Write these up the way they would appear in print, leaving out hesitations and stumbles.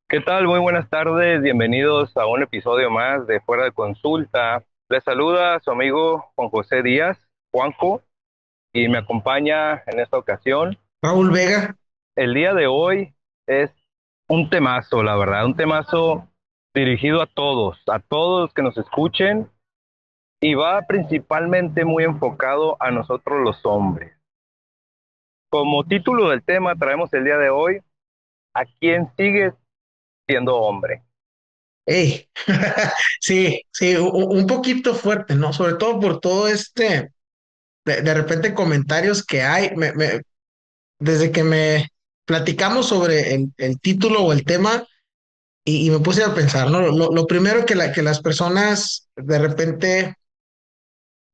¿Qué tal? Muy buenas tardes, bienvenidos a un episodio más de Fuera de Consulta. Les saluda su amigo Juan José Díaz, Juanjo, y me acompaña en esta ocasión. Raúl Vega. El día de hoy es un temazo, la verdad, un temazo dirigido a todos los que nos escuchen, y va principalmente muy enfocado a nosotros los hombres. Como título del tema traemos el día de hoy, ¿a quién sigues siendo hombre? Ey, sí, sí, un poquito fuerte, ¿no? Sobre todo por todo de repente comentarios que hay, desde que me platicamos sobre el título o el tema y me puse a pensar, ¿no? Lo primero que las personas de repente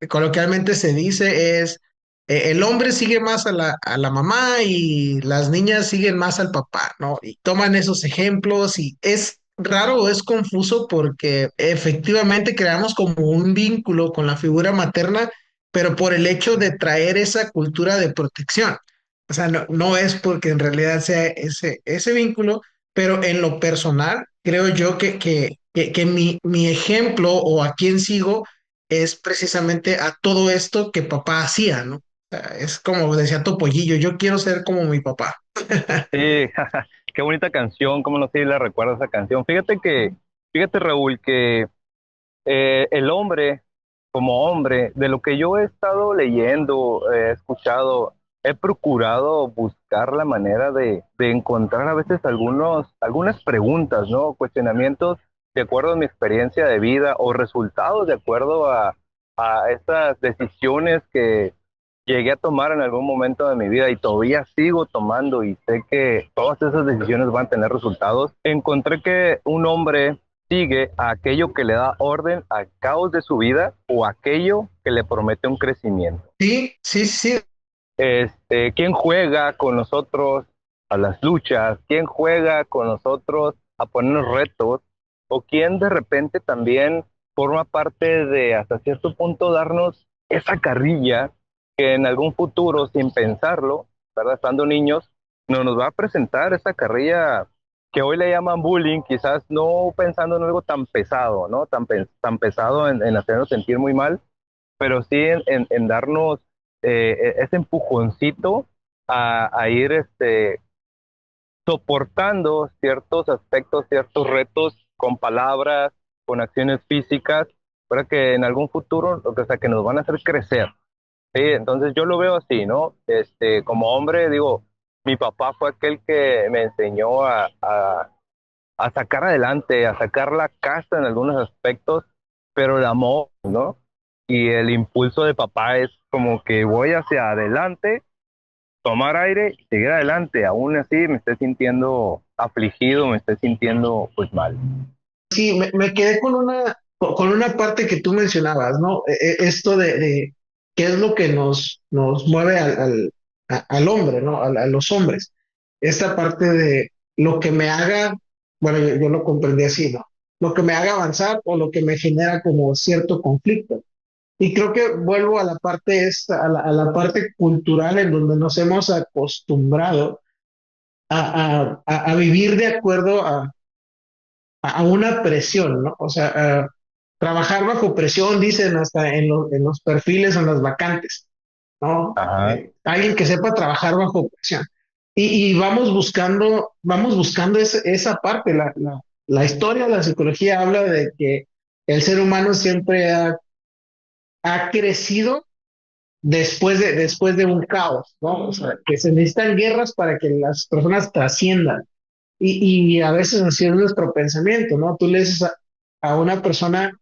coloquialmente se dice es, el hombre sigue más a a la mamá y las niñas siguen más al papá, ¿no? Y toman esos ejemplos y es raro o es confuso porque efectivamente creamos como un vínculo con la figura materna, pero por el hecho de traer esa cultura de protección. O sea, no es porque en realidad sea ese vínculo, pero en lo personal, creo yo que mi ejemplo o a quién sigo es precisamente a todo esto que papá hacía, ¿no? O sea, es como decía Topollillo, yo quiero ser como mi papá. Sí, qué bonita canción, cómo no sé si la recuerdas esa canción. Fíjate Raúl, que el hombre, como hombre, de lo que yo he estado leyendo, he escuchado, he procurado buscar la manera de encontrar a veces algunas preguntas, ¿no? Cuestionamientos de acuerdo a mi experiencia de vida o resultados de acuerdo a estas decisiones que llegué a tomar en algún momento de mi vida y todavía sigo tomando y sé que todas esas decisiones van a tener resultados. Encontré que un hombre sigue a aquello que le da orden al caos de su vida o aquello que le promete un crecimiento. Sí, sí, sí. ¿Quién juega con nosotros a las luchas? ¿Quién juega con nosotros a ponernos retos? ¿O quién de repente también forma parte de hasta cierto punto darnos esa carrilla que en algún futuro, sin pensarlo, ¿verdad? Estando niños, no nos va a presentar esa carrilla que hoy le llaman bullying, quizás no pensando en algo tan pesado, ¿no? Tan pesado en hacernos sentir muy mal, pero sí en darnos ese empujoncito a ir soportando ciertos aspectos, ciertos retos con palabras, con acciones físicas, para que en algún futuro, o sea, que nos van a hacer crecer. ¿Sí? Entonces yo lo veo así, ¿no? Como hombre, digo, mi papá fue aquel que me enseñó a sacar adelante, a sacar la casa en algunos aspectos, pero el amor, ¿no? Y el impulso de papá es como que voy hacia adelante, tomar aire y seguir adelante. Aún así me estoy sintiendo afligido, me estoy sintiendo pues mal. Sí, me quedé con con una parte que tú mencionabas, ¿no? Esto de qué es lo que nos mueve al hombre, ¿no? A los hombres. Esta parte de lo que me haga, bueno, yo lo comprendí así, ¿no? Lo que me haga avanzar o lo que me genera como cierto conflicto. Y creo que vuelvo a la parte esta, a a la parte cultural en donde nos hemos acostumbrado a vivir de acuerdo a una presión, ¿no? O sea, trabajar bajo presión, dicen hasta en los perfiles o en las vacantes, ¿no? Ajá. Alguien que sepa trabajar bajo presión. Y vamos buscando esa parte. La historia, la psicología habla de que el ser humano siempre ha crecido después de un caos, ¿no? O sea, que se necesitan guerras para que las personas trasciendan. Y a veces así es nuestro pensamiento, ¿no? Tú le dices a una persona,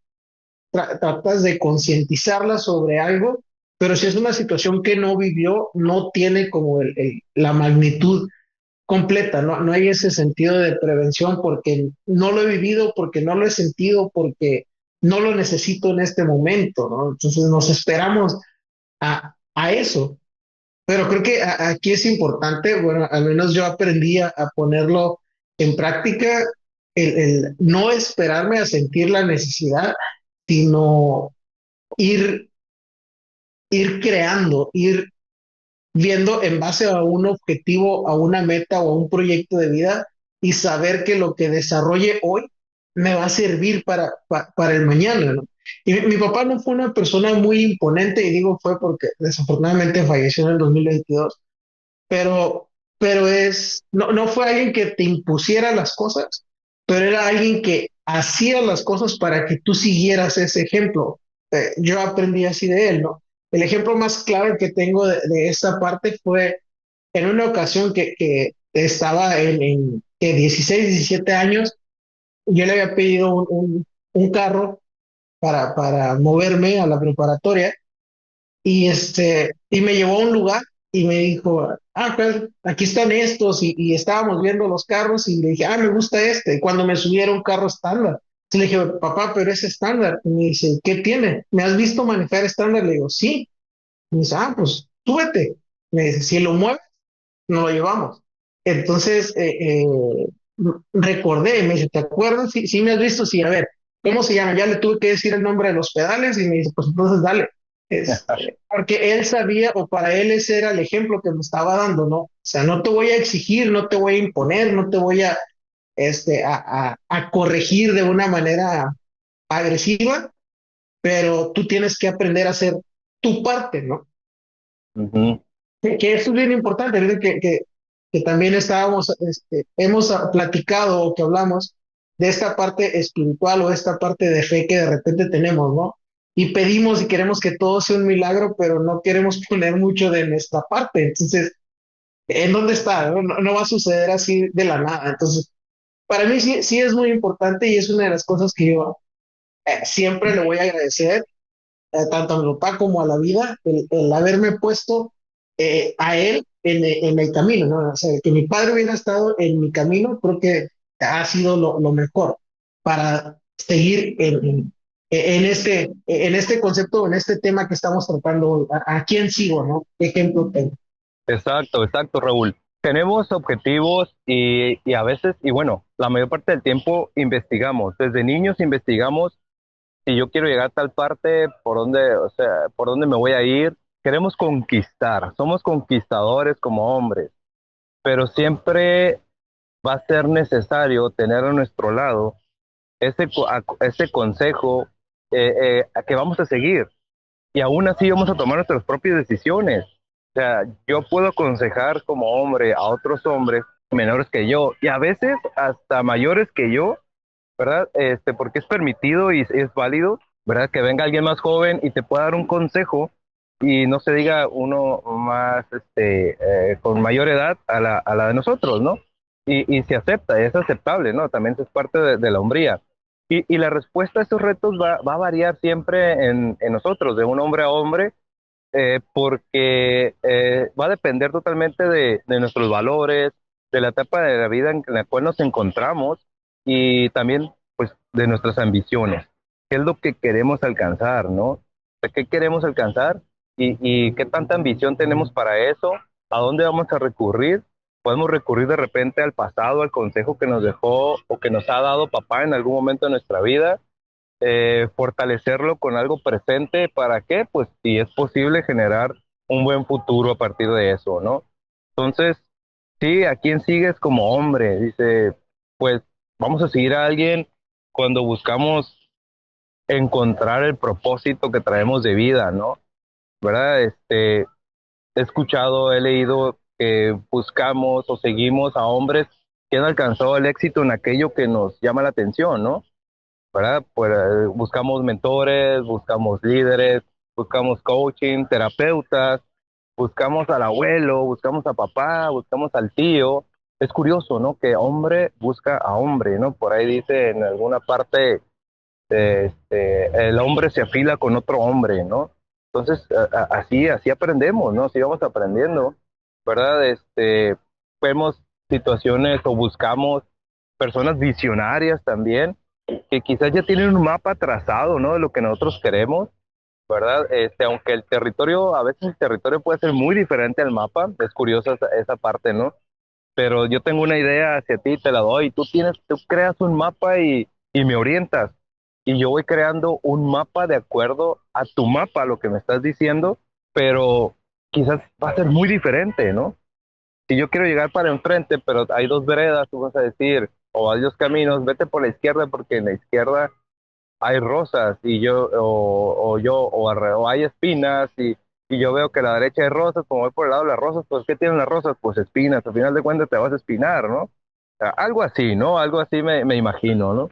tratas de concientizarla sobre algo, pero si es una situación que no vivió, no tiene como la magnitud completa, ¿no? No hay ese sentido de prevención porque no lo he vivido, porque no lo he sentido, porque no lo necesito en este momento, ¿no? Entonces nos esperamos a eso. Pero creo que aquí es importante, bueno, al menos yo aprendí a ponerlo en práctica, el no esperarme a sentir la necesidad, sino ir, ir creando, ir viendo en base a un objetivo, a una meta o a un proyecto de vida, y saber que lo que desarrolle hoy me va a servir para el mañana, ¿no? Y mi papá no fue una persona muy imponente, y digo fue porque desafortunadamente falleció en el 2022, pero, no fue alguien que te impusiera las cosas, pero era alguien que hacía las cosas para que tú siguieras ese ejemplo. Yo aprendí así de él, ¿no? El ejemplo más claro que tengo de esta parte fue en una ocasión que estaba que 16, 17 años. Yo le había pedido un carro para moverme a la preparatoria, y me llevó a un lugar y me dijo, pues aquí están estos, y estábamos viendo los carros, y le dije, me gusta este, y cuando me subí era un carro estándar. Entonces le dije, papá, pero es estándar. Y me dice, ¿qué tiene? ¿Me has visto manejar estándar? Le digo, sí. Y me dice, pues súbete. Me dice, si lo mueves, nos lo llevamos. Entonces, recordé, me dice, ¿te acuerdas? Sí, sí me has visto, sí, a ver, ¿cómo se llama? Ya le tuve que decir el nombre de los pedales, y me dice, pues entonces dale. Porque él sabía, o para él ese era el ejemplo que me estaba dando, ¿no? O sea, no te voy a exigir, no te voy a imponer, no te voy a corregir de una manera agresiva, pero tú tienes que aprender a hacer tu parte, ¿no? Ujú. Que eso es bien importante, ¿verdad? Que también hemos platicado, o que hablamos de esta parte espiritual, o esta parte de fe que de repente tenemos, ¿no? Y pedimos y queremos que todo sea un milagro, pero no queremos poner mucho de nuestra parte. Entonces, ¿en dónde está? No va a suceder así de la nada. Entonces, para mí sí, sí es muy importante, y es una de las cosas que yo siempre le voy a agradecer, tanto a mi papá como a la vida, el haberme puesto a él en el camino, ¿no? O sea, que mi padre hubiera estado en mi camino, creo que ha sido lo mejor para seguir en este concepto, en este tema que estamos tratando hoy. ¿A quién sigo, no? ¿Qué ejemplo tengo? Exacto, exacto, Raúl. Tenemos objetivos y a veces, y bueno, la mayor parte del tiempo investigamos. Desde niños investigamos si yo quiero llegar a tal parte, por dónde, o sea, por dónde me voy a ir. Queremos conquistar, somos conquistadores como hombres, pero siempre va a ser necesario tener a nuestro lado ese consejo que vamos a seguir. Y aún así vamos a tomar nuestras propias decisiones. O sea, yo puedo aconsejar como hombre a otros hombres menores que yo y a veces hasta mayores que yo, ¿verdad? Porque es permitido y es válido, ¿verdad? Que venga alguien más joven y te pueda dar un consejo y no se diga uno más, con mayor edad a la de nosotros, ¿no? Y se acepta, es aceptable, ¿no? También es parte de la hombría. Y la respuesta a estos retos va a variar siempre en nosotros, de un hombre a hombre, porque va a depender totalmente de nuestros valores, de la etapa de la vida en la cual nos encontramos y también pues de nuestras ambiciones. ¿Qué es lo que queremos alcanzar, no? ¿De qué queremos alcanzar y qué tanta ambición tenemos para eso? ¿A dónde vamos a recurrir? Podemos recurrir de repente al pasado, al consejo que nos dejó o que nos ha dado papá en algún momento de nuestra vida, fortalecerlo con algo presente. ¿Para qué? Pues si es posible generar un buen futuro a partir de eso, ¿no? Entonces, sí, ¿a quién sigues como hombre? Dice, pues vamos a seguir a alguien cuando buscamos encontrar el propósito que traemos de vida, ¿no? ¿Verdad? He escuchado, he leído que buscamos o seguimos a hombres que han alcanzado el éxito en aquello que nos llama la atención, ¿no? ¿Verdad? Pues buscamos mentores, buscamos líderes, buscamos coaching, terapeutas, buscamos al abuelo, buscamos a papá, buscamos al tío. Es curioso, ¿no? Que hombre busca a hombre, ¿no? Por ahí dice en alguna parte, el hombre se afila con otro hombre, ¿no? Entonces, así aprendemos, ¿no? Así vamos aprendiendo, ¿verdad? Vemos situaciones o buscamos personas visionarias también, que quizás ya tienen un mapa trazado, ¿no? De lo que nosotros queremos, ¿verdad? Aunque a veces el territorio puede ser muy diferente al mapa, es curiosa esa parte, ¿no? Pero yo tengo una idea hacia ti, te la doy, tú creas un mapa y me orientas, y yo voy creando un mapa de acuerdo a tu mapa, lo que me estás diciendo, pero quizás va a ser muy diferente, ¿no? si yo quiero llegar para enfrente, pero hay dos veredas, tú vas a decir, o hay dos caminos, vete por la izquierda porque en la izquierda hay rosas y o hay espinas y yo veo que a la derecha hay rosas, como voy por el lado de las rosas, pues ¿qué tienen las rosas? Pues espinas, al final de cuentas te vas a espinar, ¿no? O sea, algo así, ¿no? Algo así me imagino, ¿no?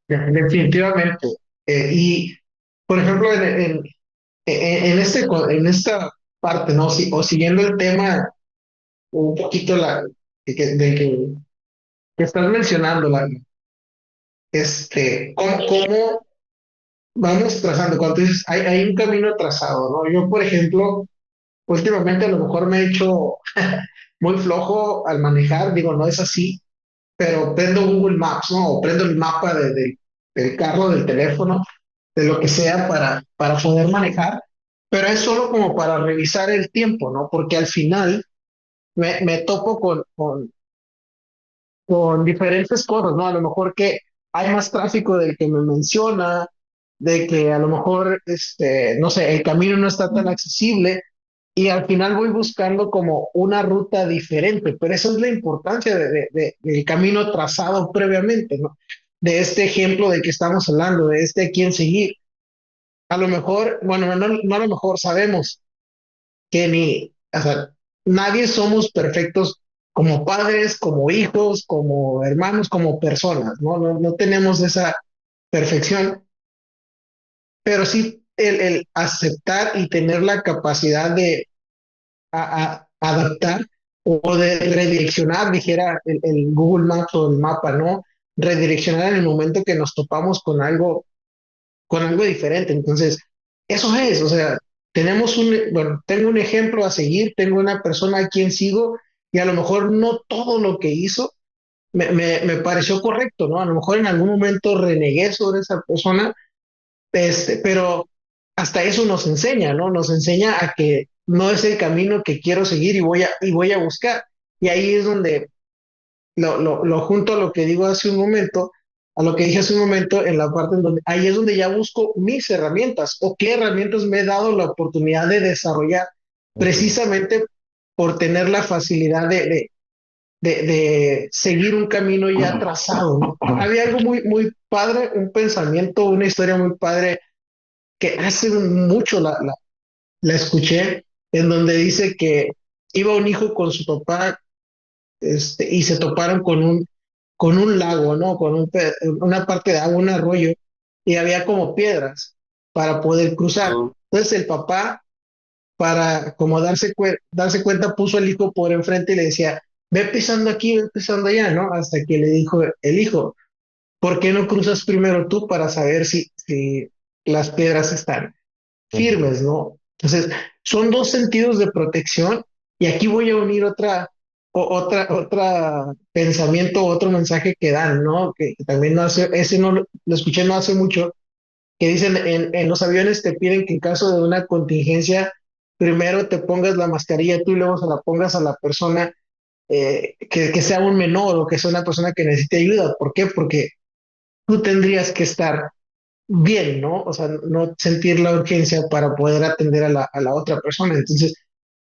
Definitivamente. Y, por ejemplo, en esta parte, ¿no? O siguiendo el tema un poquito que estás mencionando, cómo vamos trazando, cuando tú dices, hay un camino trazado, ¿no? Yo, por ejemplo, últimamente a lo mejor me he hecho muy flojo al manejar, digo, no es así, pero prendo Google Maps, ¿no? O prendo el mapa del carro, del teléfono, de lo que sea para poder manejar, pero es solo como para revisar el tiempo, ¿no? Porque al final me topo con diferentes cosas, ¿no? A lo mejor que hay más tráfico del que me menciona, de que a lo mejor, no sé, el camino no está tan accesible y al final voy buscando como una ruta diferente, pero esa es la importancia del camino trazado previamente, ¿no? De este ejemplo del que estamos hablando, de este a quién seguir. A lo mejor, bueno, no a lo mejor sabemos que o sea, nadie somos perfectos como padres, como hijos, como hermanos, como personas, ¿no? No tenemos esa perfección, pero sí el aceptar y tener la capacidad de adaptar o de redireccionar, dijera el Google Maps o el mapa, ¿no? Redireccionar en el momento que nos topamos con algo diferente. Entonces, eso es, o sea, bueno, tengo un ejemplo a seguir, tengo una persona a quien sigo y a lo mejor no todo lo que hizo me pareció correcto, ¿no? A lo mejor en algún momento renegué sobre esa persona, pero hasta eso nos enseña, ¿no? Nos enseña a que no es el camino que quiero seguir y voy a buscar. Y ahí es donde lo junto a lo que digo hace un momento, a lo que dije hace un momento, en la parte en donde ahí es donde ya busco mis herramientas o qué herramientas me he dado la oportunidad de desarrollar Ujú. precisamente por tener la facilidad de seguir un camino ya trazado, ¿no? Había algo muy padre, un pensamiento, una historia muy padre que hace mucho la escuché, en donde dice que iba un hijo con su papá y se toparon con un lago, ¿no? Una parte de agua, un arroyo, y había como piedras para poder cruzar. Entonces el papá, para como darse cuenta, puso al hijo por enfrente y le decía, ve pisando aquí, ve pisando allá, ¿no? Hasta que le dijo el hijo, ¿por qué no cruzas primero tú para saber si las piedras están Ujú. firmes, ¿no? Entonces, son dos sentidos de protección y aquí voy a unir otra pensamiento, otro mensaje que dan, ¿no? Que también no hace, ese no lo escuché no hace mucho, que dicen en los aviones te piden que en caso de una contingencia, primero te pongas la mascarilla tú y luego se la pongas a la persona que sea un menor o que sea una persona que necesite ayuda. ¿Por qué? Porque tú tendrías que estar bien, ¿no? O sea, no sentir la urgencia para poder atender a la otra persona. Entonces,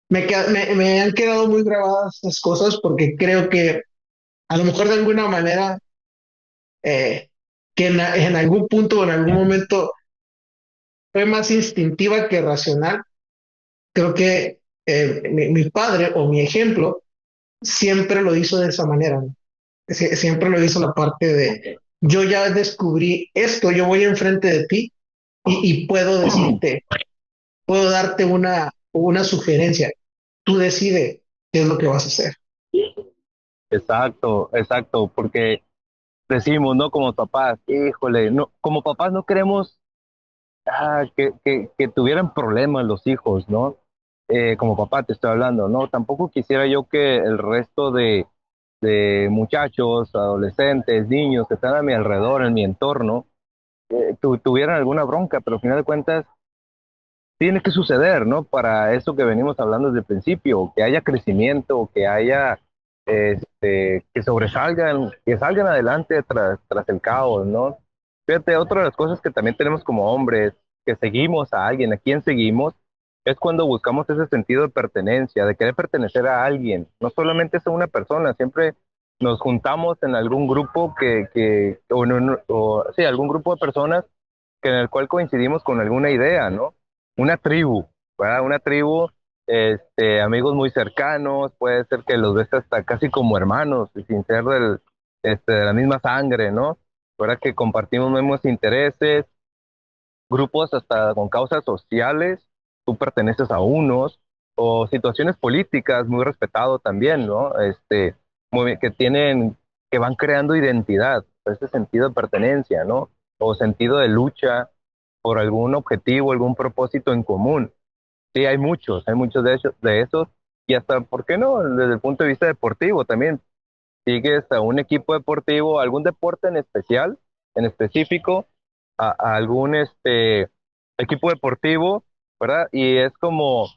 me han quedado muy grabadas estas cosas porque creo que a lo mejor de alguna manera, eh, que en algún punto o en algún momento fue más instintiva que racional. Creo que mi padre o mi ejemplo siempre lo hizo de esa manera, ¿no? Siempre lo hizo la parte de, yo ya descubrí esto, yo voy enfrente de ti y puedo decirte, puedo darte una sugerencia. Tú decide qué es lo que vas a hacer. Exacto, exacto, porque decimos, ¿no? Como papás, híjole, no, como papás no queremos que tuvieran problemas los hijos, ¿no? Como papá te estoy hablando, ¿no? Tampoco quisiera yo que el resto de muchachos, adolescentes, niños que están a mi alrededor, en mi entorno, tuvieran alguna bronca, pero al final de cuentas tiene que suceder, ¿no? Para eso que venimos hablando desde el principio, que haya crecimiento, que haya, que sobresalgan, que salgan adelante tras el caos, ¿no? Fíjate, otra de las cosas que también tenemos como hombres, que seguimos a alguien, a quien seguimos, es cuando buscamos ese sentido de pertenencia, de querer pertenecer a alguien, no solamente es a una persona, siempre nos juntamos en algún grupo sí, algún grupo de personas que en el cual coincidimos con alguna idea, ¿no? Una tribu, ¿verdad? Una tribu, amigos muy cercanos, puede ser que los ves hasta casi como hermanos, y sin ser de la misma sangre, ¿no? ¿Verdad? Que compartimos mismos intereses, grupos hasta con causas sociales, tú perteneces a unos, o situaciones políticas muy respetado también, ¿no? Que tienen, que van creando identidad, ese sentido de pertenencia, ¿no? O sentido de lucha por algún objetivo, algún propósito en común. Sí, hay muchos de esos, y hasta, ¿por qué no? Desde el punto de vista deportivo también, sigues a un equipo deportivo, algún deporte en especial, en específico, a algún equipo deportivo, ¿verdad? Y es como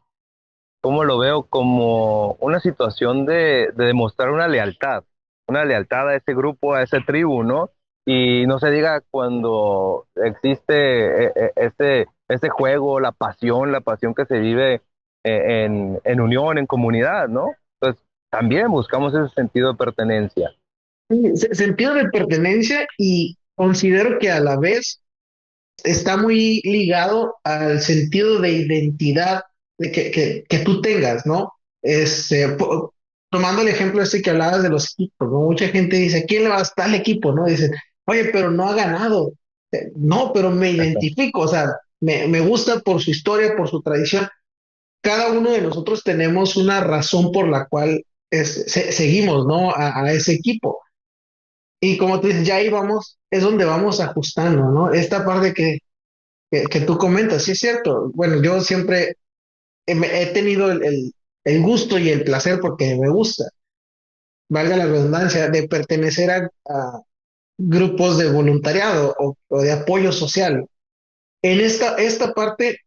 lo veo, como una situación de demostrar una lealtad a ese grupo, a ese tribu, ¿no? Y no se diga cuando existe ese juego, la pasión que se vive en unión, en comunidad, ¿no? Entonces, también buscamos ese sentido de pertenencia. Sí, sentido de pertenencia y considero que a la vez está muy ligado al sentido de identidad que tú tengas, ¿no? Tomando el ejemplo este que hablabas de los equipos, ¿no? Mucha gente dice, ¿quién le va a estar al equipo? ¿No? Dicen, oye, pero no ha ganado. No, pero me identifico, o sea, me gusta por su historia, por su tradición. Cada uno de nosotros tenemos una razón por la cual seguimos, ¿no? A ese equipo. Y como tú dices, ya ahí vamos, es donde vamos ajustando, ¿no? Esta parte que tú comentas, sí es cierto. Bueno, yo siempre he tenido el gusto y el placer, porque me gusta, valga la redundancia, de pertenecer a grupos de voluntariado o de apoyo social. En esta parte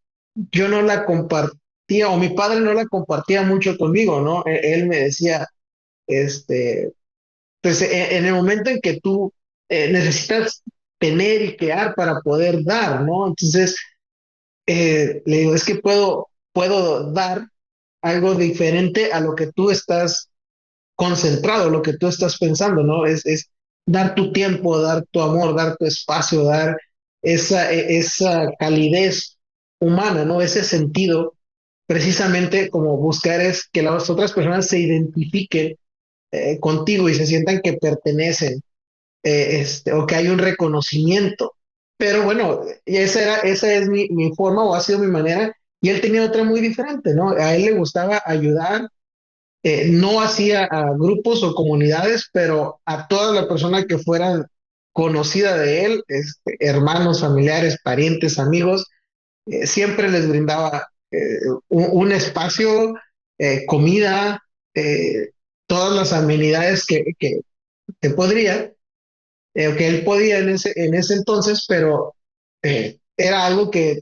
yo no la compartía, o mi padre no la compartía mucho conmigo, ¿no? Él me decía, este, pues en el momento en que tú necesitas tener y crear para poder dar, ¿no? Entonces, le digo, es que puedo dar algo diferente a lo que tú estás concentrado, lo que tú estás pensando, ¿no? Es dar tu tiempo, dar tu amor, dar tu espacio, dar esa calidez humana, ¿no? Ese sentido, precisamente como buscar es que las otras personas se identifiquen contigo y se sientan que pertenecen, o que hay un reconocimiento. Pero bueno, esa es mi forma o ha sido mi manera, y él tenía otra muy diferente, ¿no? A él le gustaba ayudar, no hacía a grupos o comunidades, pero a toda la persona que fuera conocida de él, hermanos, familiares, parientes, amigos, siempre les brindaba un espacio, comida, eh, todas las amenidades que podría, que él podía en ese entonces, pero era algo que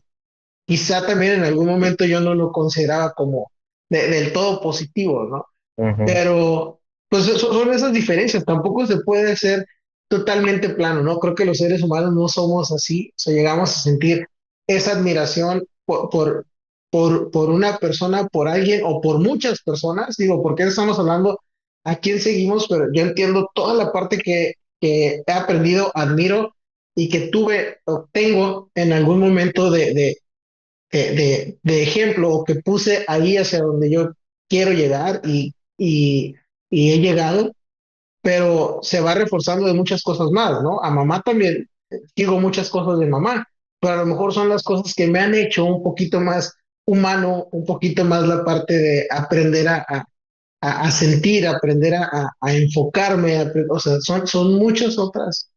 quizá también en algún momento yo no lo consideraba como del todo positivo, ¿no? Ujú. Pero pues son esas diferencias, tampoco se puede ser totalmente plano, ¿no? Creo que los seres humanos no somos así, o sea, llegamos a sentir esa admiración por una persona, por alguien o por muchas personas, digo, porque estamos hablando a quién seguimos, pero yo entiendo toda la parte que he aprendido, admiro y que tuve o tengo en algún momento de ejemplo, o que puse ahí hacia donde yo quiero llegar y he llegado, pero se va reforzando de muchas cosas más, ¿no? A mamá también digo muchas cosas de mamá, pero a lo mejor son las cosas que me han hecho un poquito más humano, un poquito más la parte de aprender a sentir, aprender a enfocarme, o sea, son muchas otras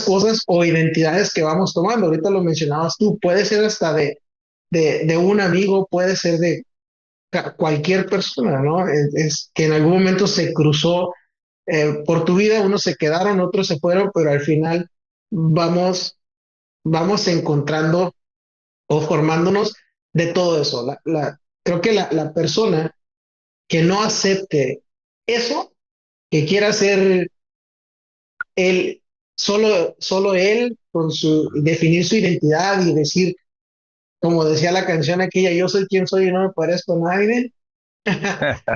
cosas o identidades que vamos tomando. Ahorita lo mencionabas tú, puede ser hasta de un amigo, puede ser de cualquier persona, ¿no? Es que en algún momento se cruzó por tu vida, unos se quedaron, otros se fueron, pero al final vamos, vamos encontrando o formándonos de todo eso. Creo que la persona que no acepte eso, que quiera ser él, solo él, definir su identidad y decir, como decía la canción aquella, yo soy quien soy y no me parezco a nadie.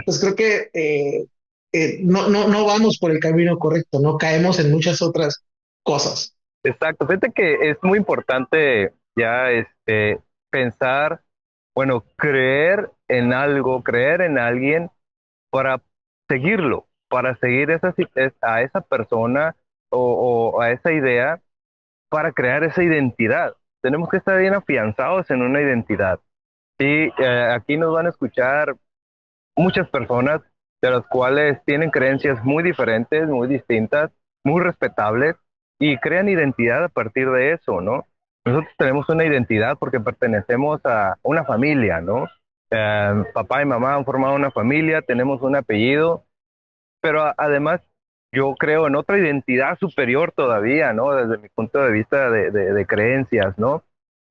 Pues creo que no vamos por el camino correcto, no caemos en muchas otras cosas. Exacto, fíjate que es muy importante ya pensar, bueno, creer en algo, creer en alguien para seguirlo, para seguir a esa persona o a esa idea, para crear esa identidad. Tenemos que estar bien afianzados en una identidad. Y aquí nos van a escuchar muchas personas de las cuales tienen creencias muy diferentes, muy distintas, muy respetables y crean identidad a partir de eso, ¿no? Nosotros tenemos una identidad porque pertenecemos a una familia, ¿no? Papá y mamá han formado una familia, tenemos un apellido, pero además yo creo en otra identidad superior todavía, ¿no? Desde mi punto de vista de creencias, ¿no?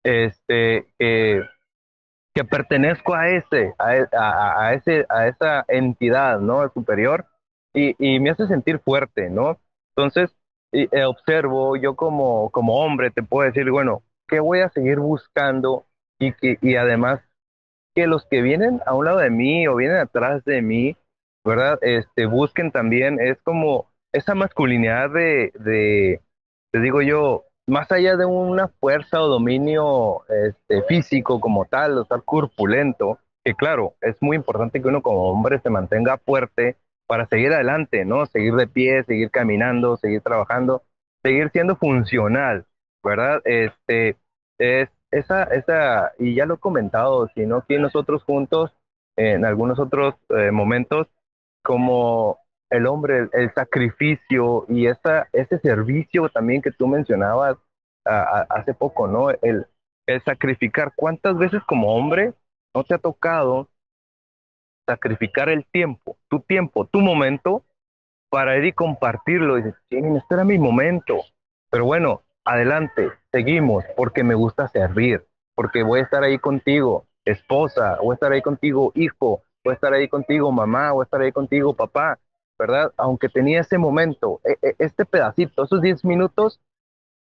Este, que que pertenezco a a esa entidad, ¿no? Superior y me hace sentir fuerte, ¿no? Entonces, observo, yo como hombre te puedo decir, bueno, ¿qué voy a seguir buscando? Y además que los que vienen a un lado de mí o vienen atrás de mí, ¿verdad? Busquen también, es como esa masculinidad te digo yo, más allá de una fuerza o dominio físico como tal, o estar corpulento, que claro, es muy importante que uno como hombre se mantenga fuerte para seguir adelante, ¿no? Seguir de pie, seguir caminando, seguir trabajando, seguir siendo funcional, ¿verdad? Y ya lo he comentado, sino aquí nosotros juntos, en algunos otros momentos, como el hombre, el sacrificio y ese servicio también que tú mencionabas hace poco, ¿no? El sacrificar. ¿Cuántas veces como hombre no te ha tocado sacrificar tiempo, tu momento, para ir y compartirlo? Y dices, "Chin, este era mi momento. Pero bueno, adelante, seguimos, porque me gusta servir, porque voy a estar ahí contigo, esposa, voy a estar ahí contigo, hijo, voy a estar ahí contigo, mamá, voy a estar ahí contigo, papá, ¿verdad? Aunque tenía ese momento, este pedacito, esos 10 minutos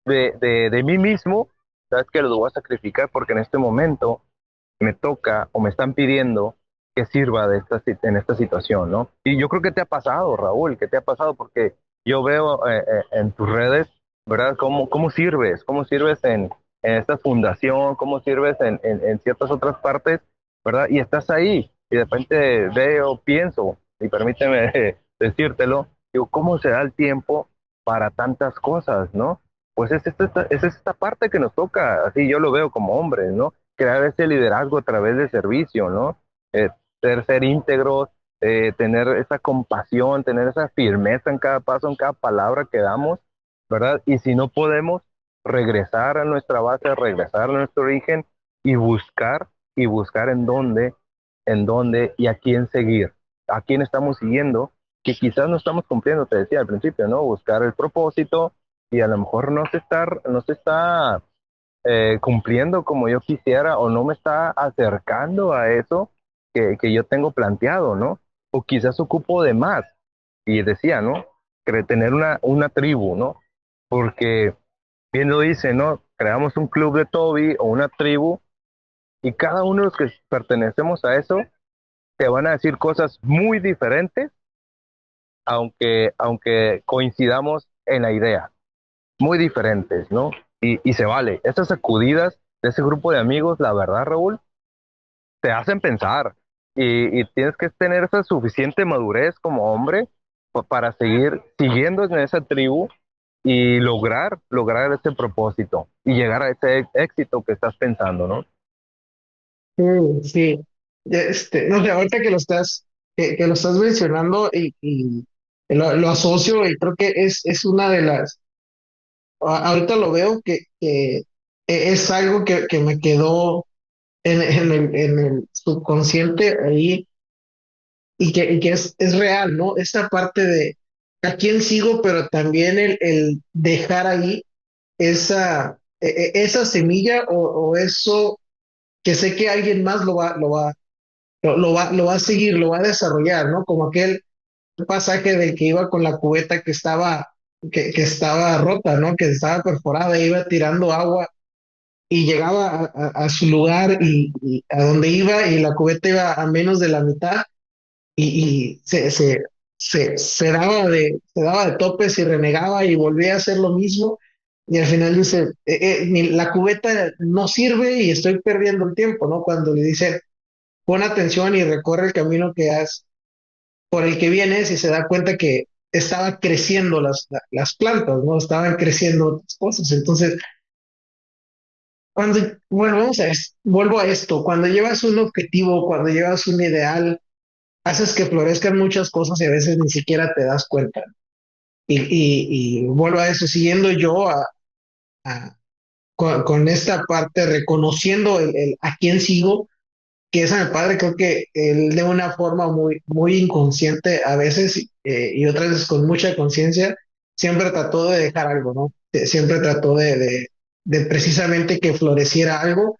de mí mismo, sabes que los voy a sacrificar porque en este momento me toca o me están pidiendo que sirva en esta situación, ¿no? Y yo creo que te ha pasado, Raúl, que te ha pasado porque yo veo en tus redes, ¿verdad? Cómo sirves en esta fundación, cómo sirves en ciertas otras partes, ¿verdad? Y estás ahí y de repente veo, pienso, y permíteme decírtelo, digo, ¿cómo se da el tiempo para tantas cosas, ¿no? Pues es esta parte que nos toca, así yo lo veo como hombres, ¿no? Crear ese liderazgo a través de servicio, ¿no? Eh, ser íntegros, tener esa compasión, tener esa firmeza en cada paso, en cada palabra que damos, ¿verdad? Y si no podemos, regresar a nuestra base, regresar a nuestro origen y buscar en dónde y a quién seguir, a quién estamos siguiendo, que quizás no estamos cumpliendo, te decía al principio, ¿no? Buscar el propósito y a lo mejor no se está cumpliendo como yo quisiera o no me está acercando a eso que yo tengo planteado, ¿no? O quizás ocupo de más. Y decía, ¿no? Tener una tribu, ¿no? Porque bien lo dice, ¿no? Creamos un club de Toby o una tribu y cada uno de los que pertenecemos a eso te van a decir cosas muy diferentes, aunque coincidamos en la idea, muy diferentes, ¿no? Y se vale. Esas sacudidas de ese grupo de amigos, la verdad, Raúl, te hacen pensar y tienes que tener esa suficiente madurez como hombre para seguir siguiendo en esa tribu y lograr ese propósito y llegar a ese éxito que estás pensando, ¿no? Sí. No sé, ahorita que lo estás mencionando y lo asocio y creo que es una de las, ahorita lo veo que es algo que me quedó en el subconsciente ahí y que es real, ¿no? Esta parte de a quién sigo, pero también el dejar ahí esa semilla o eso que sé que alguien más lo va a seguir, lo va a desarrollar, ¿no? Como aquel pasaje del que iba con la cubeta que estaba rota, ¿no? Que estaba perforada, e iba tirando agua y llegaba a su lugar y a donde iba y la cubeta iba a menos de la mitad y se daba de topes y renegaba y volvía a hacer lo mismo. Y al final dice, la cubeta no sirve y estoy perdiendo el tiempo, ¿no? Cuando le dice, pon atención y recorre el camino que has, por el que vienes y se da cuenta que estaba creciendo las plantas, ¿no? Estaban creciendo otras cosas. Entonces, bueno, vuelvo a esto, cuando llevas un objetivo, cuando llevas un ideal, haces que florezcan muchas cosas y a veces ni siquiera te das cuenta. Y vuelvo a eso, siguiendo yo con esta parte, reconociendo a quién sigo, que esa me padre, creo que él de una forma muy inconsciente a veces y otras veces con mucha conciencia, siempre trató de dejar algo, ¿no? Siempre trató de precisamente que floreciera algo.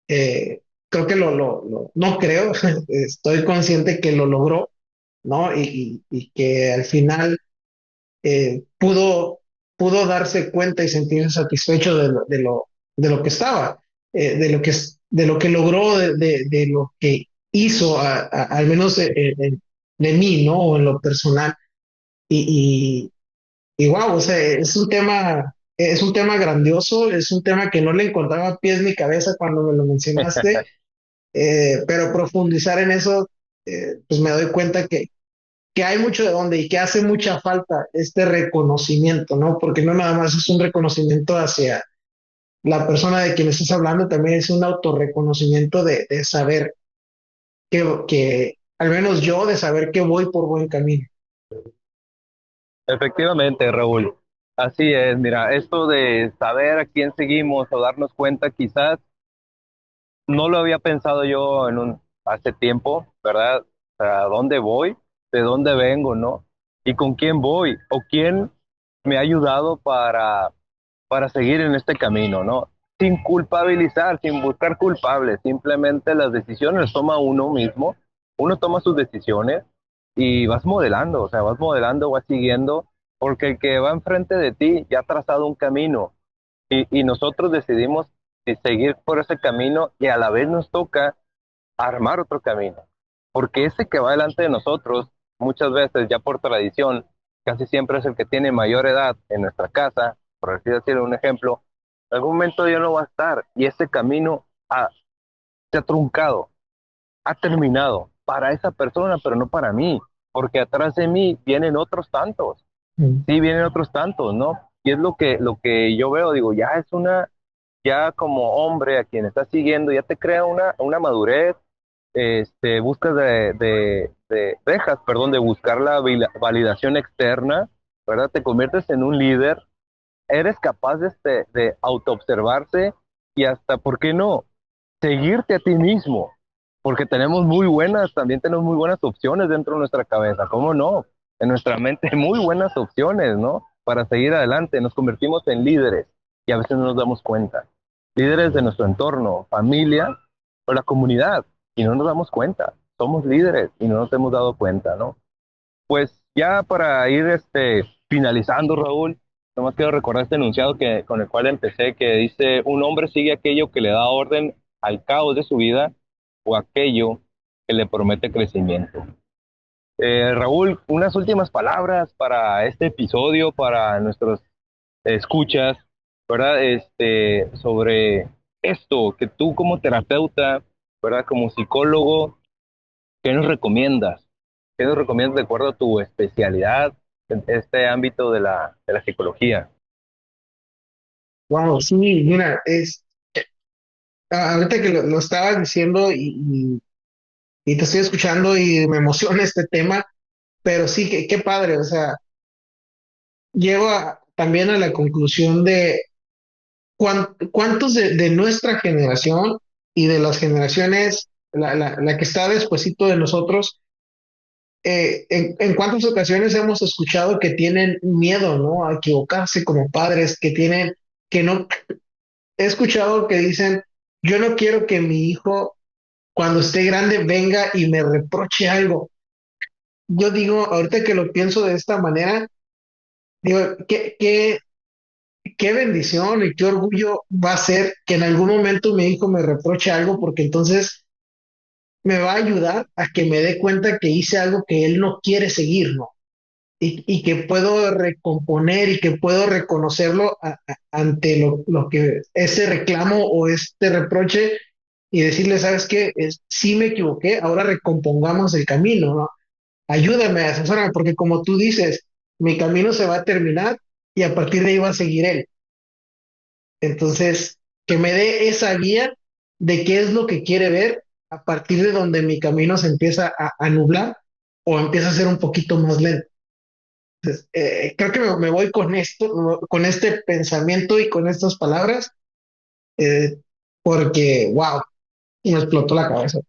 Creo que no creo, estoy consciente que lo logró, ¿no? Y que al final pudo darse cuenta y sentirse satisfecho de lo que estaba, de lo que logró, de lo que hizo, al menos de mí, ¿no? O en lo personal. Y, y wow, o sea, es un tema grandioso, es un tema que no le encontraba pies ni cabeza cuando me lo mencionaste, pero profundizar en eso, pues me doy cuenta que hay mucho de dónde y que hace mucha falta este reconocimiento, ¿no? Porque no nada más es un reconocimiento hacia la persona de quien estás hablando, también es un autorreconocimiento de saber que, al menos yo, de saber que voy por buen camino. Efectivamente, Raúl. Así es, mira, esto de saber a quién seguimos o darnos cuenta, quizás no lo había pensado yo hace tiempo, ¿verdad? ¿A dónde voy? ¿De dónde vengo, no? ¿Y con quién voy? ¿O quién me ha ayudado para seguir en este camino, no? Sin culpabilizar, sin buscar culpables, simplemente las decisiones las toma uno mismo, uno toma sus decisiones y vas modelando, o sea, vas modelando, vas siguiendo, porque el que va enfrente de ti ya ha trazado un camino y nosotros decidimos si seguir por ese camino y a la vez nos toca armar otro camino, porque ese que va delante de nosotros, muchas veces ya por tradición, casi siempre es el que tiene mayor edad en nuestra casa, por así decirlo un ejemplo, en algún momento ya no va a estar y ese camino se ha truncado, ha terminado para esa persona, pero no para mí, porque atrás de mí vienen otros tantos, Mm. sí, vienen otros tantos, ¿no? Y es lo que yo veo, digo, ya como hombre a quien estás siguiendo, ya te crea una madurez, buscas dejas, perdón, de buscar la validación externa, ¿verdad? Te conviertes en un líder, eres capaz de autoobservarse y hasta, ¿por qué no? Seguirte a ti mismo, porque también tenemos muy buenas opciones dentro de nuestra cabeza, ¿cómo no? En nuestra mente hay muy buenas opciones, ¿no? Para seguir adelante, nos convertimos en líderes y a veces no nos damos cuenta. Líderes de nuestro entorno, familia o la comunidad, y no nos damos cuenta. Somos líderes y no nos hemos dado cuenta, ¿no? Pues ya para ir finalizando, Raúl, nomás quiero recordar este enunciado con el cual empecé, que dice, un hombre sigue aquello que le da orden al caos de su vida o aquello que le promete crecimiento. Raúl, unas últimas palabras para este episodio, para nuestros escuchas, ¿verdad? Sobre esto, que tú como terapeuta, ¿verdad? Como psicólogo, ¿qué nos recomiendas? ¿Qué nos recomiendas de acuerdo a tu especialidad en este ámbito de la psicología? Wow, sí, mira, ahorita que lo estabas diciendo y te estoy escuchando y me emociona este tema, pero sí, qué padre, o sea, llego también a la conclusión de cuántos de nuestra generación y de las generaciones, la que está despuesito de nosotros, en cuántas ocasiones hemos escuchado que tienen miedo, ¿no? A equivocarse como padres, que no, he escuchado que dicen, yo no quiero que mi hijo cuando esté grande venga y me reproche algo. Yo digo, ahorita que lo pienso de esta manera, digo, qué bendición y qué orgullo va a ser que en algún momento mi hijo me reproche algo, porque entonces me va a ayudar a que me dé cuenta que hice algo que él no quiere seguir, ¿no? Y que puedo recomponer y que puedo reconocerlo ante lo que ese reclamo o este reproche y decirle, ¿sabes qué? Sí me equivoqué, ahora recompongamos el camino, ¿no? Ayúdame, asesórame, porque como tú dices, mi camino se va a terminar y a partir de ahí va a seguir él. Entonces, que me dé esa guía de qué es lo que quiere ver a partir de donde mi camino se empieza a nublar o empieza a ser un poquito más lento. Creo que me voy con esto, con este pensamiento y con estas palabras, eh, porque, wow, me explotó la cabeza.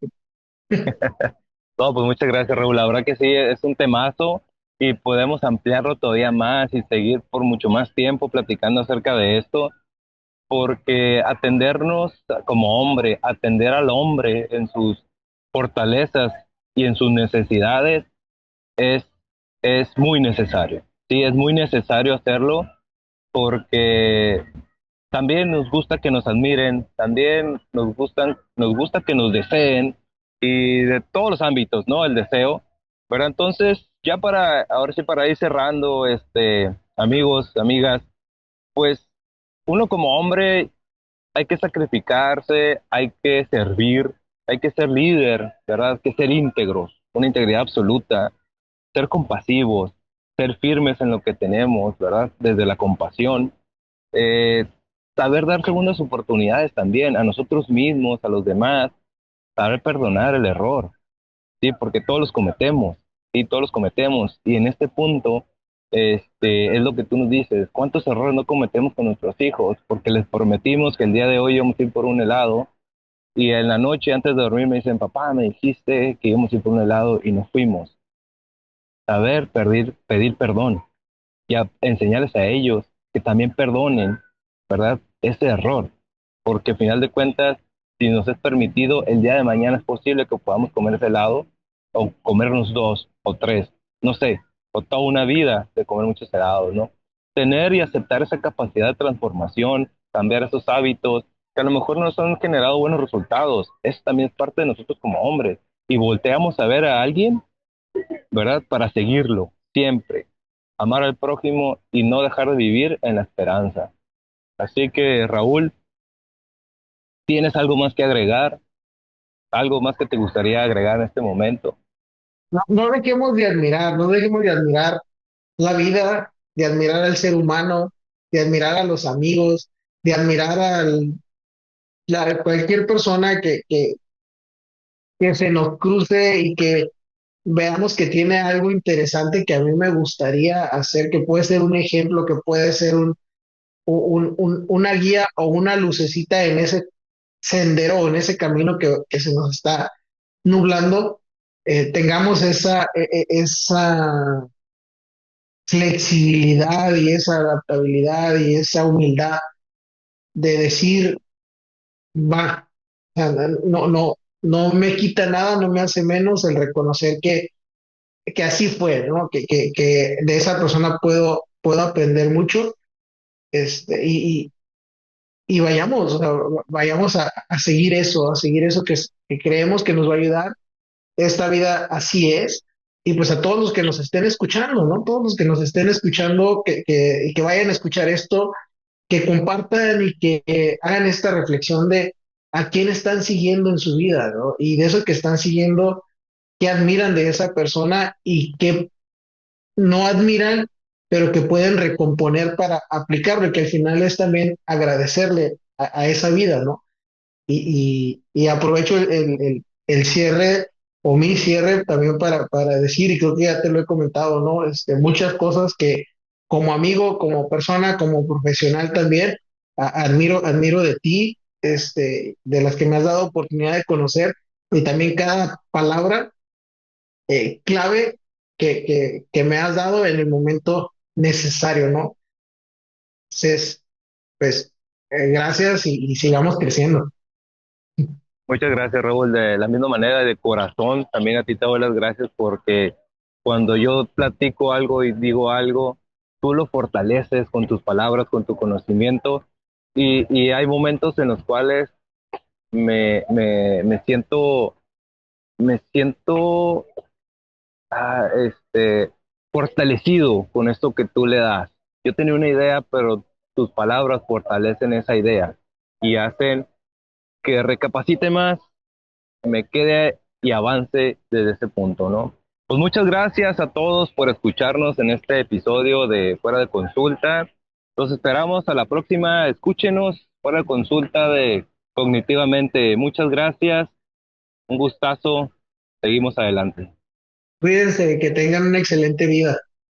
No, pues muchas gracias, Raúl. La verdad que sí, es un temazo y podemos ampliarlo todavía más y seguir por mucho más tiempo platicando acerca de esto, porque atendernos como hombre, atender al hombre en sus fortalezas y en sus necesidades es, es muy necesario. Sí, es muy necesario hacerlo porque también nos gusta que nos admiren, también nos gusta que nos deseen y de todos los ámbitos, ¿no? El deseo. Pero entonces, ya para, ahora sí para ir cerrando, amigos, amigas, pues uno como hombre hay que sacrificarse, hay que servir, hay que ser líder, ¿verdad? Hay que ser íntegros, una integridad absoluta, ser compasivos, ser firmes en lo que tenemos, ¿verdad? Desde la compasión, eh, saber dar segundas oportunidades también a nosotros mismos, a los demás, saber perdonar el error, ¿sí? Porque todos los cometemos, ¿sí? Todos los cometemos. Y en este punto, es lo que tú nos dices, ¿cuántos errores no cometemos con nuestros hijos? Porque les prometimos que el día de hoy íbamos a ir por un helado y en la noche antes de dormir me dicen, papá, me dijiste que íbamos a ir por un helado y nos fuimos. Saber pedir perdón y enseñarles a ellos que también perdonen, ¿verdad? Ese error, porque al final de cuentas, si nos es permitido, el día de mañana es posible que podamos comer ese helado o comernos dos o tres, no sé, o toda una vida de comer muchos helados, ¿no? Tener y aceptar esa capacidad de transformación, cambiar esos hábitos que a lo mejor no nos han generado buenos resultados, eso también es parte de nosotros como hombres. Y volteamos a ver a alguien, ¿verdad? Para seguirlo, siempre. Amar al prójimo y no dejar de vivir en la esperanza. Así que, Raúl, ¿tienes algo más que agregar? ¿Algo más que te gustaría agregar en este momento? No, no dejemos de admirar, no dejemos de admirar la vida, de admirar al ser humano, de admirar a los amigos, de admirar cualquier persona que se nos cruce y que veamos que tiene algo interesante que a mí me gustaría hacer, que puede ser un ejemplo, que puede ser una guía o una lucecita en ese sendero o en ese camino que se nos está nublando, tengamos esa flexibilidad y esa adaptabilidad y esa humildad de decir, va, o sea, no me quita nada, no me hace menos el reconocer que así fue, ¿no? Que de esa persona puedo aprender mucho, y, y vayamos, o sea, vayamos a seguir eso, que creemos que nos va a ayudar. Esta vida así es. Y pues a todos los que nos estén escuchando, ¿no? Todos los que nos estén escuchando, y que vayan a escuchar esto, que compartan y que hagan esta reflexión de a quién están siguiendo en su vida, ¿no? Y de eso que están siguiendo, qué admiran de esa persona y qué no admiran, pero que pueden recomponer para aplicarlo, que al final es también agradecerle a esa vida, ¿no? Y aprovecho el cierre o mi cierre también para decir, y creo que ya te lo he comentado, ¿no? Muchas cosas que como amigo, como persona, como profesional también, admiro de ti, de las que me has dado oportunidad de conocer, y también cada palabra clave que me has dado en el momento necesario, ¿no? Entonces, pues, gracias y sigamos creciendo. Muchas gracias, Raúl. De la misma manera, de corazón, también a ti te doy las gracias porque cuando yo platico algo y digo algo, tú lo fortaleces con tus palabras, con tu conocimiento, y hay momentos en los cuales me siento fortalecido con esto que tú le das. Yo tenía una idea, pero tus palabras fortalecen esa idea y hacen que recapacite más, me quede y avance desde ese punto, ¿no? Pues muchas gracias a todos por escucharnos en este episodio de Fuera de Consulta. Los esperamos a la próxima. Escúchenos Fuera de Consulta de Cognitivamente. Muchas gracias. Un gustazo. Seguimos adelante. Cuídense, que tengan una excelente vida.